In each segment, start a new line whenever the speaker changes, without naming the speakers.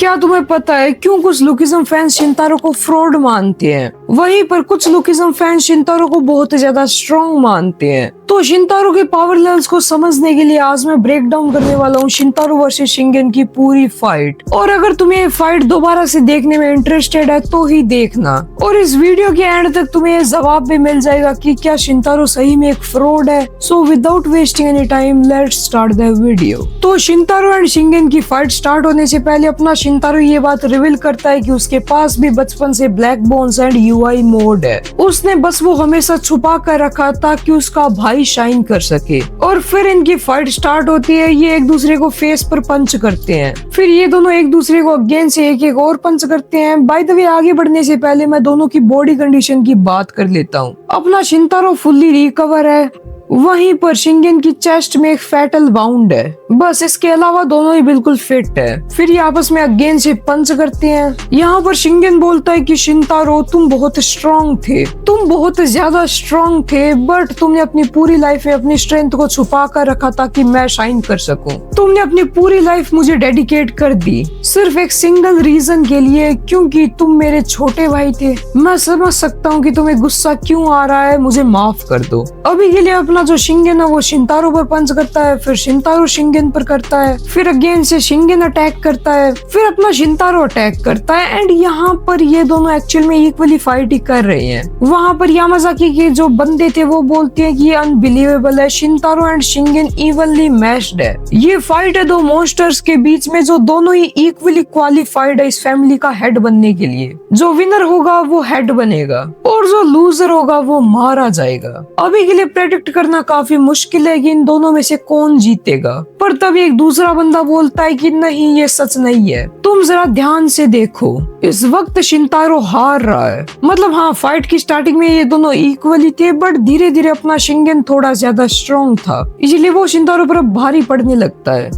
क्या तुम्हें पता है क्यों कुछ लुकिज्म फैंस शिनतारो को फ्रॉड मानते हैं, वहीं पर कुछ लुकिज्म फैंस शिनतारो को बहुत ज्यादा स्ट्रॉन्ग मानते हैं। तो शिनतारो के पावर लेवल्स को समझने के लिए आज मैं ब्रेक डाउन करने वाला हूँ शिनतारो वर्सेस शिंगेन की पूरी फाइट। और अगर तुम्हें ये फाइट दोबारा से देखने में इंटरेस्टेड है तो ही देखना, और इस वीडियो के एंड तक तुम्हें ये जवाब भी मिल जाएगा कि क्या शिनतारो सही में एक फ्रॉड है। So without wasting any time let's start the video. तो शिनतारो एंड शिंगेन की फाइट स्टार्ट होने से पहले अपना शिनतारो ये बात रिवील करता है कि उसके पास भी बचपन से black bones and UI mode है। उसने बस वो हमेशा छुपा कर रखा ताकि उसका भाई शाइन कर सके। और फिर इनकी फाइट स्टार्ट होती है। ये एक दूसरे को फेस पर पंच करते हैं, फिर ये दोनों एक दूसरे को अगेन से एक एक और पंच करते हैं। बाय द वे आगे बढ़ने से पहले मैं दोनों की बॉडी कंडीशन की बात कर लेता हूँ। अपना शिनतारो फुल्ली रिकवर है, वहीं पर शिंगेन की चेस्ट में एक फैटल बाउंड है। बस इसके अलावा दोनों ही बिल्कुल फिट है। फिर ये आपस में अगेन से पंच करते हैं। यहाँ पर शिंगेन बोलता है कि शिनतारो तुम बहुत स्ट्रॉन्ग थे, तुम बहुत ज्यादा स्ट्रॉन्ग थे, बट तुमने अपनी पूरी लाइफ में अपनी स्ट्रेंथ को छुपा कर रखा ताकि मैं शाइन कर सकूं। तुमने अपनी पूरी लाइफ मुझे डेडिकेट कर दी सिर्फ एक सिंगल रीजन के लिए, क्योंकि तुम मेरे छोटे भाई थे। मैं समझ सकता हूँ कि तुम्हें गुस्सा क्यों आ रहा है, मुझे माफ कर दो। अभी के लिए अपना जो शिंगेन है वो शिनतारो पर पंच करता है, फिर शिनतारो शिंगेन पर करता है, फिर अगेन से शिंगेन अटैक करता है, फिर अपना शिनतारो अटैक करता है। एंड यहाँ पर ये दोनों एक्चुअल में इक्वली फाइट ही कर रहे हैं। वहाँ पर यामाजाकी के जो बंदे थे वो बोलते हैं कि ये अनबिलीवेबल है, शिनतारो एंड शिंगेन इवनली मैच्ड है। ये फाइट है दो मॉन्स्टर्स के बीच में जो दोनों ही इक्वली क्वालिफाइड है इस फैमिली का हेड बनने के लिए। जो विनर होगा वो हेड बनेगा और जो लूजर होगा वो मारा जाएगा। अभी के लिए प्रेडिक्ट करना काफी मुश्किल है कि इन दोनों में से कौन जीतेगा, पर तभी एक दूसरा बंदा बोलता है कि नहीं ये सच नहीं है, तुम जरा ध्यान से देखो, इस वक्त शिनतारो हार रहा है। मतलब हाँ, फाइट की स्टार्टिंग में ये दोनों इक्वली थे, बट धीरे धीरे अपना शिंगेन थोड़ा ज्यादा स्ट्रॉन्ग था, इसलिए वो शिनतारो पर भारी पड़ने लगता है।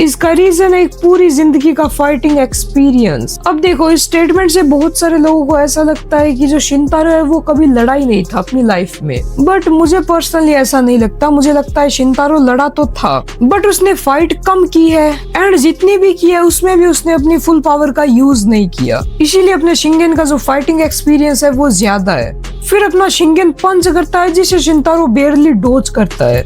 इसका रीजन है एक पूरी जिंदगी का फाइटिंग एक्सपीरियंस। अब देखो, इस स्टेटमेंट से बहुत सारे लोगों को ऐसा लगता है कि जो शिनतारो है वो कभी लड़ा ही नहीं था अपनी लाइफ में, बट मुझे पर्सनली ऐसा नहीं लगता। मुझे लगता है शिनतारो लड़ा तो था, बट उसने फाइट कम की है, एंड जितनी भी की है उसमें भी उसने अपनी फुल पावर का यूज नहीं किया, इसीलिए अपने शिंगेन का जो फाइटिंग एक्सपीरियंस है वो ज्यादा है। फिर अपना शिंगेन पंच करता है जिसे शिनतारो बेयरली डॉज करता है।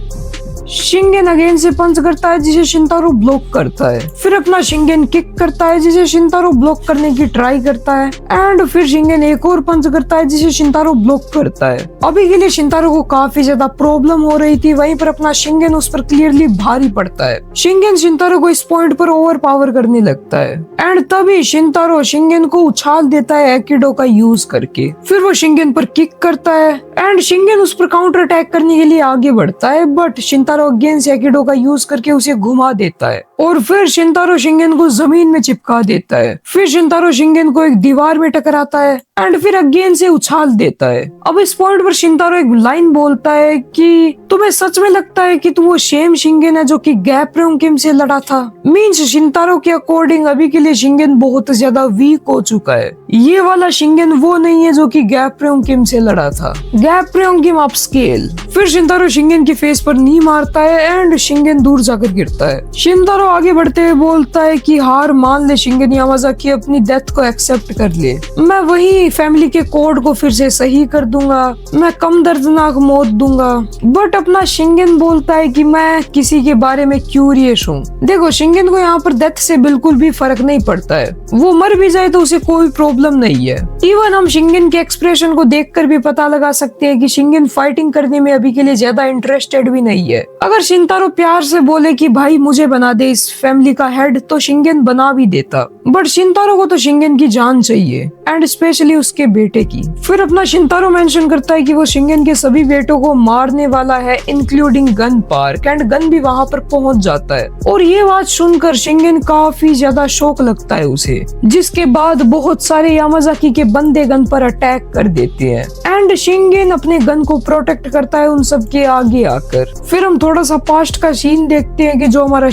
शिंगेन अगेन से पंच करता है जिसे शिनतारो ब्लॉक करता है। फिर अपना शिंगेन किक करता है जिसे शिनतारो ब्लॉक करने की ट्राई करता है, एंड फिर शिंगेन एक और पंच करता है जिसे शिनतारो ब्लॉक करता है। अभी के लिए शिनतारो को काफी ज्यादा प्रॉब्लम हो रही थी, वहीं पर अपना शिंगेन उस पर क्लियरली भारी पड़ता है। शिंगेन शिनतारो को इस पॉइंट पर ओवर पावर करने लगता है, एंड तभी शिनतारो शिंगेन को उछाल देता है एकिडो का यूज करके। फिर वो शिंगेन पर किक करता है, एंड शिंगेन उस पर काउंटर अटैक करने के लिए आगे बढ़ता है, बट शिनतारो अगेन से एकिडो का यूज करके उसे घुमा देता है, और फिर शिनतारो शिंगेन को जमीन में चिपका देता है। फिर शिनतारो शिंगेन को एक दीवार में टकराता है, एंड फिर अगेन से उछाल देता है। अब इस पॉइंट पर शिनतारो एक लाइन बोलता है कि तुम्हें सच में लगता है कि तुम वो सेम शिंगेन है जो कि गैप रेंग किम से लड़ा था। मींस शिनतारो के अकॉर्डिंग अभी के लिए शिंगेन बहुत ज्यादा वीक हो चुका है। ये वाला शिंगेन वो नहीं है जो कि गैप रेंग किम से लड़ा था। गैप रेंग किम अपस्केल। फिर शिनतारो शिंगेन की फेस पर नी मारता है, एंड शिंगेन दूर जाकर गिरता है। शिनतारो आगे बढ़ते हुए बोलता है कि हार मान ले शिंगेन, यामाजाकी अपनी डेथ को एक्सेप्ट कर ले, मैं वही फैमिली के कोड को फिर से सही कर दूंगा, मैं कम दर्दनाक मौत दूंगा। बट अपना शिंगेन बोलता है कि मैं किसी के बारे में क्यूरियस हूँ। देखो, शिंगेन को यहाँ पर डेथ से बिल्कुल भी फर्क नहीं पड़ता है, वो मर भी जाए तो उसे कोई प्रॉब्लम नहीं है। इवन हम शिंगेन के एक्सप्रेशन को देखकर भी पता लगा सकते हैं कि शिंगेन फाइटिंग करने में अभी के लिए ज्यादा इंटरेस्टेड भी नहीं है। अगर शिनतारो प्यार से बोले कि भाई मुझे बना दे इस फैमिली का हेड, तो शिंगेन बना भी देता, बट शिनतारो को तो शिंगेन की जान चाहिए, एंड स्पेशली उसके बेटे की। फिर अपना शिनतारो मेंशन करता है कि वो शिंगेन के सभी बेटों को मारने वाला है, including gun park, and gun भी वहां पर पहुंच जाता है। और ये बात सुनकर शिंगेन काफी ज्यादा शौक लगता है उसे, जिसके बाद बहुत सारे यामाजाकी के बंदे गन पर अटैक कर देते हैं, एंड शिंगेन अपने गन को प्रोटेक्ट करता है उन सब के आगे आकर। फिर हम थोड़ा सा पास्ट का सीन देखते हैं कि जो हमारा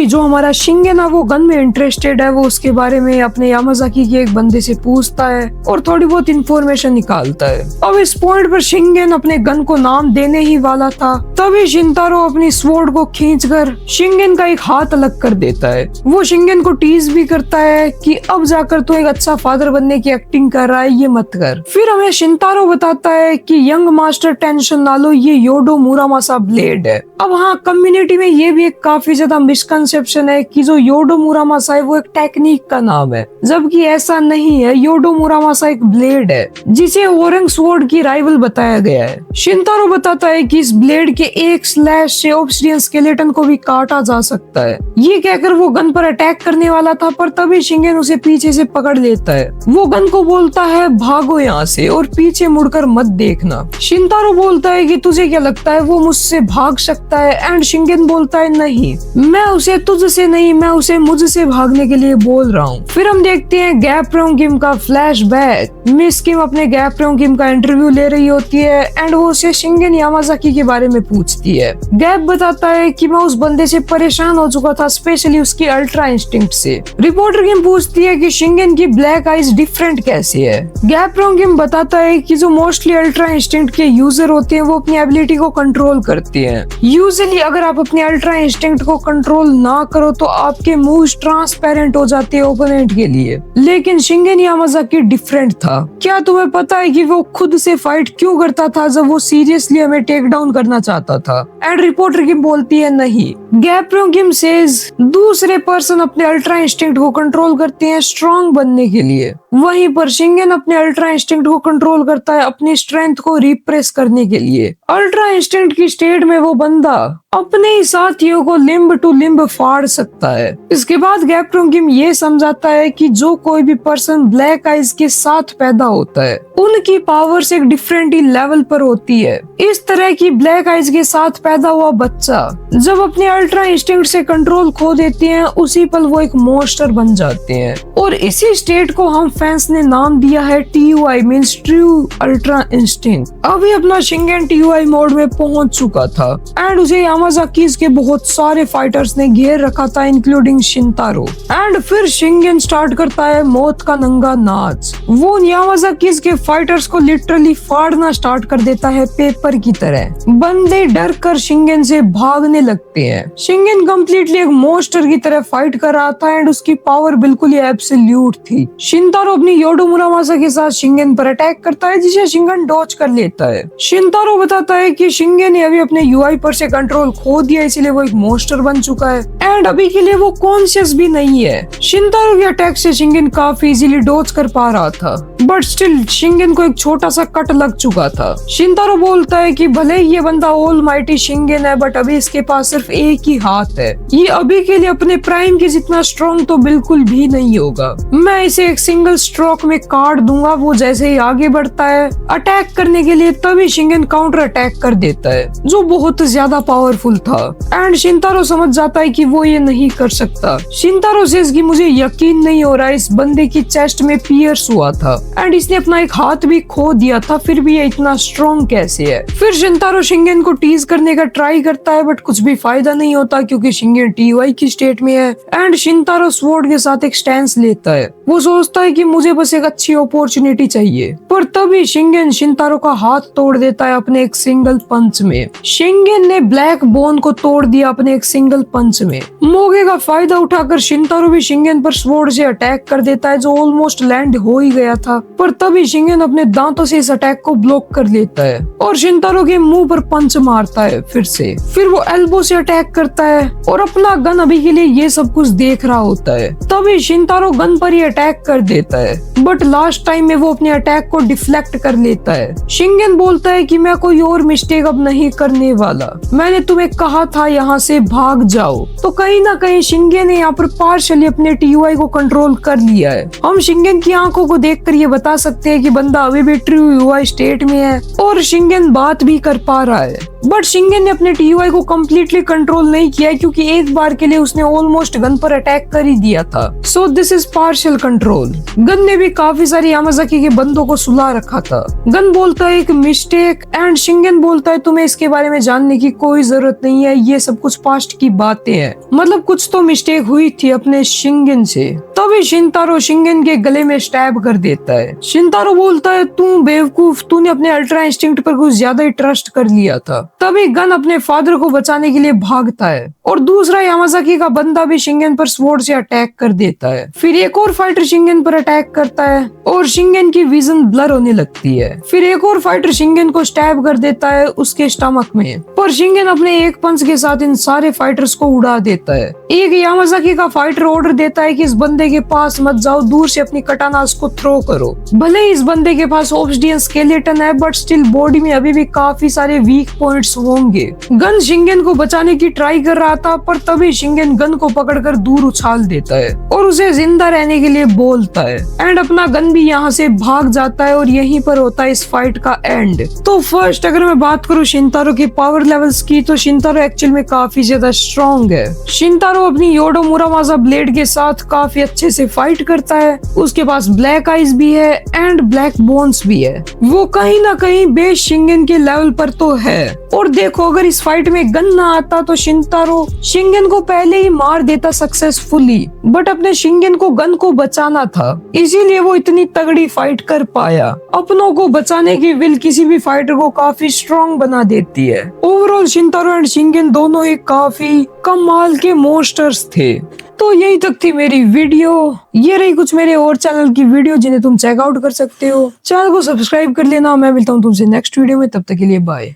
जो हमारा शिंगेन है वो गन में इंटरेस्टेड है। वो उसके बारे में अपने यामाजाकी के एक बंदे से पूछता है और थोड़ी बहुत इंफॉर्मेशन निकालता है। अब इस पॉइंट पर शिंगेन अपने गन को नाम देने ही वाला था, तभी शिनतारो अपनी स्वॉर्ड को खींचकर शिंगेन का एक हाथ अलग कर देता है। वो शिंगेन को टीज भी करता है कि अब जाकर तू एक अच्छा फादर बनने की एक्टिंग कर रहा है, ये मत कर। फिर हमें शिनतारो बताता है कि यंग मास्टर टेंशन ना लो, ये योडो मुरामासा ब्लेड है। अब हाँ, कम्युनिटी में ये भी एक काफी ज्यादा मिसकंसेप्शन है कि जो योडो मुरामासा है वो एक टेक्निक का नाम है, जबकि ऐसा नहीं है। योडो मुरामासा एक ब्लेड है जिसे ओरंग स्वॉर्ड की राइवल बताया गया है। शिनतारो बताता है कि इस ब्लेड के एक स्लैश से ऑब्सिडियन स्केलेटन को भी काटा जा सकता है। ये कहकर वो गन पर अटैक करने वाला था, पर तभी शिंगेन उसे पीछे से पकड़ लेता है। वो गन को बोलता है भागो यहाँ से और पीछे मुड़कर मत देखना। शिनतारो बोलता है कि तुझे क्या लगता है वो मुझसे भाग सकता है? एंड शिंगेन बोलता है नहीं, मैं उसे तुझसे नहीं, मैं उसे मुझसे भागने के लिए बोल रहा हूँ। फिर हम देखते हैं गैप रोंग किम का फ्लैशबैक। मिस किम अपने गैप रोंग किम का इंटरव्यू ले रही होती है एंड वो उसे शिंगेन यामाजाकी के बारे में पूछती है। गैप बताता है कि मैं उस बंदे से परेशान हो चुका था, स्पेशली उसकी अल्ट्रा इंस्टिंक्ट से। रिपोर्टर किम पूछती है कि शिंगेन की ब्लैक आइज डिफरेंट कैसे है। गैप रोंग किम बताता है कि जो मोस्टली अल्ट्रा इंस्टिंक्ट के यूजर होते हैं वो अपनी एबिलिटी को कंट्रोल करते हैं। यूजुअली अगर आप अपने अल्ट्रा इंस्टिंक्ट को कंट्रोल ना करो तो आपके मूव्स ट्रांसपेरेंट हो जाते हैं ओपोनेंट के लिए, लेकिन शिंगेन यामाजाकी डिफरेंट था। क्या तुम्हें पता है कि वो खुद से फाइट क्यों करता था जब वो सीरियसली हमें टेक डाउन करना चाहता था? एंड रिपोर्टर किम बोलती है नहीं। गैप रोंग किम सेज दूसरे पर्सन अपने अल्ट्रा इंस्टिंक्ट को कंट्रोल करते हैं स्ट्रांग बनने के लिए, वहीं पर शिंगेन अपने अल्ट्रा इंस्टिंक्ट को कंट्रोल करता है अपनी स्ट्रेंथ को रिप्रेस करने के लिए। अल्ट्रा इंस्टिंक्ट की स्टेट में वो बंदा अपने ही साथियों को लिम्ब टू लिम्ब फाड़ सकता है। इसके बाद गैप रोंग किम ये समझाता है कि जो कोई भी पर्सन ब्लैक आइज के साथ पैदा होता है उनकी पावर्स एक डिफरेंट ही लेवल पर होती है। इस तरह की ब्लैक आइज के साथ पैदा हुआ बच्चा जब अपने अल्ट्रा इंस्टिंक्ट से कंट्रोल खो देते हैं उसी पल वो एक मॉन्स्टर बन जाते हैं, और इसी स्टेट को हम फैंस ने नाम दिया है TUI means true ultra instinct. अभी अपना शिंगेन TUI मोड में पहुंच चुका था एंड उसे यामाजाकीज के बहुत सारे फाइटर्स ने घेर रखा था इंक्लूडिंग शिनतारो। एंड फिर शिंगेन स्टार्ट करता है मौत का नंगा नाच। वो यामाजाकीज के फाइटर्स को लिटरली फाड़ना स्टार्ट कर देता है पेपर की तरह। बंदे डर कर शिंगेन से भागने लगते हैं। शिंगेन कम्प्लीटली एक मॉन्स्टर की तरह फाइट कर रहा था एंड उसकी पावर बिल्कुल ही एब्सोल्यूट थी। शिनतारो अपनी योडो मुरामासा के साथ शिंगेन पर अटैक करता है जिसे शिंगेन डॉज कर लेता है। शिनतारो बताता है कि शिंगेन ने अभी अपने UI पर से कंट्रोल खो दिया, इसलिए वो एक मॉन्स्टर बन चुका है एंड अभी के लिए वो कॉन्शियस भी नहीं है। शिनतारो के अटैक से शिंगेन काफी इजीली डॉज कर पा रहा था, बट स्टिल शिंगेन को एक छोटा सा कट लग चुका था। शिनतारो बोलता है कि भले ये बंदा ऑल माइटी शिंगेन है बट अभी इसके पास सिर्फ एक ही हाथ है, ये अभी के लिए अपने प्राइम के जितना स्ट्रॉन्ग तो बिल्कुल भी नहीं होगा। मैं इसे एक सिंगल स्ट्रोक में काट दूंगा। वो जैसे ही आगे बढ़ता है अटैक करने के लिए तभी शिंगेन काउंटर अटैक कर देता है जो बहुत ज्यादा पावरफुल था एंड शिनतारो समझ जाता है कि वो ये नहीं कर सकता। शिनतारो सेज कि मुझे यकीन नहीं हो रहा, इस बंदे की चेस्ट में पियर्स हुआ था एंड इसने अपना एक हाथ भी खो दिया था, फिर भी ये इतना स्ट्रॉन्ग कैसे है? फिर शिनतारो शिंगेन को टीज करने का ट्राई करता है बट कुछ भी फायदा नहीं होता क्योंकि शिंगेन TUI की स्टेट में है एंड शिनतारो स्वॉर्ड के साथ एक स्टैंस लेता है। वो सोचता है कि मुझे बस एक अच्छी अपॉर्चुनिटी चाहिए, पर तभी शिंगेन शिनतारो का हाथ तोड़ देता है अपने एक सिंगल पंच में। शिंगेन ने ब्लैक बोन को तोड़ दिया अपने एक सिंगल पंच में। मौके का फायदा उठाकर शिनतारो भी शिंगेन पर स्वॉर्ड से अटैक कर देता है जो ऑलमोस्ट लैंड हो ही गया था, पर तभी शिंगेन अपने दांतों से इस अटैक को ब्लॉक कर लेता है और शिनतारो के मुंह पर पंच मारता है फिर से। फिर वो एल्बो से अटैक करता है और अपना गन अभी के लिए ये सब कुछ देख रहा होता है। तभी शिनतारो गन पर ही अटैक कर देता है बट लास्ट टाइम में वो अपने अटैक को डिफ्लेक्ट कर लेता है। शिंगेन बोलता है कि मैं कोई और मिस्टेक अब नहीं करने वाला, मैंने तुम्हें कहा था यहाँ से भाग जाओ। तो कहीं ना कहीं शिंगेन ने यहाँ पर पार्शियली अपने TUI को कंट्रोल कर लिया है। हम शिंगेन की आंखों को देखकर ये बता सकते हैं कि बंदा अभी भी ट्रू UI स्टेट में है और शिंगेन बात भी कर पा रहा है, बट शिंगेन ने अपने TUI को कम्प्लीटली कंट्रोल नहीं किया क्योंकि एक बार के लिए उसने ऑलमोस्ट गन पर अटैक कर ही दिया था। So this is partial control. Gun ने भी काफी सारी यामाजाकी के बंदों को सुला रखा था। गन बोलता है एक मिस्टेक एंड शिंगन बोलता है तुम्हें इसके बारे में जानने की कोई जरूरत नहीं है, ये सब कुछ पास्ट की बातें हैं। मतलब कुछ तो मिस्टेक हुई थी अपने शिंगन से। तभी शिंतारो शिंगन के गले में स्टैब कर देता है। शिंतारो बोलता है तू बेवकूफ, तूने अपने अल्ट्रा इंस्टिंक्ट पर कुछ ज्यादा ही ट्रस्ट कर लिया था। तभी गन अपने फादर को बचाने के लिए भागता है और दूसरा यामाजाकी का बंदा भी शिंगन पर स्वॉर्ड से अटैक कर देता है। फिर एक और फाइटर शिंगन पर अटैक करता है और शिंगन की विजन ब्लर होने लगती है। फिर एक और फाइटर शिंगन को स्टैब कर देता है उसके स्टमक में, पर शिंगन अपने एक पंच के साथ इन सारे फाइटर्स को उड़ा देता है। एक यामाजाकी का फाइटर ऑर्डर देता है कि इस बंदे के पास मत जाओ, दूर से अपनी कटानास को थ्रो करो। भले ही इस बंदे के पास ऑब्सिडियन स्केलेटन है बट स्टिल बॉडी में अभी भी काफी सारे वीक पॉइंट्स होंगे। गन शिंगन को बचाने की ट्राई कर रहा था पर तभी शिंगन गन को पकड़कर दूर उछाल देता है और उसे जिंदा रहने के लिए बोलता है एंड अपना गन भी यहाँ से भाग जाता है और यहीं पर होता है इस फाइट का एंड। तो फर्स्ट अगर मैं बात करूँ शिंतारो के पावर लेवल्स की, तो शिंतारो एक्चुअल में काफी ज्यादा स्ट्रॉन्ग है। शिंतारो अपनी योडो मुरामाजा ब्लेड के साथ काफी अच्छे से फाइट करता है। उसके पास ब्लैक आइज भी है एंड ब्लैक बोन्स भी है। वो कहीं ना कहीं बेस शिंगन के लेवल पर तो है। और देखो अगर इस फाइट में गन ना आता तो शिंतारो शिंगन को पहले ही मार देता सक्सेसफुली, बट अपने शिंगन को गन को बचाना था, इसीलिए वो इतनी तगड़ी फाइट कर पाया। अपनों को बचाने की विल किसी भी फाइटर को काफी स्ट्रॉन्ग बना देती है। ओवरऑल शिंतारो एंड शिंगन दोनों ही काफी कमाल के मोस्टर्स थे। तो यही तक थी मेरी वीडियो। ये रही कुछ मेरे और चैनल की वीडियो जिन्हें तुम चेकआउट कर सकते हो। चैनल को सब्सक्राइब कर लेना। मैं मिलता हूँ तुमसे नेक्स्ट वीडियो में, तब तक के लिए बाय।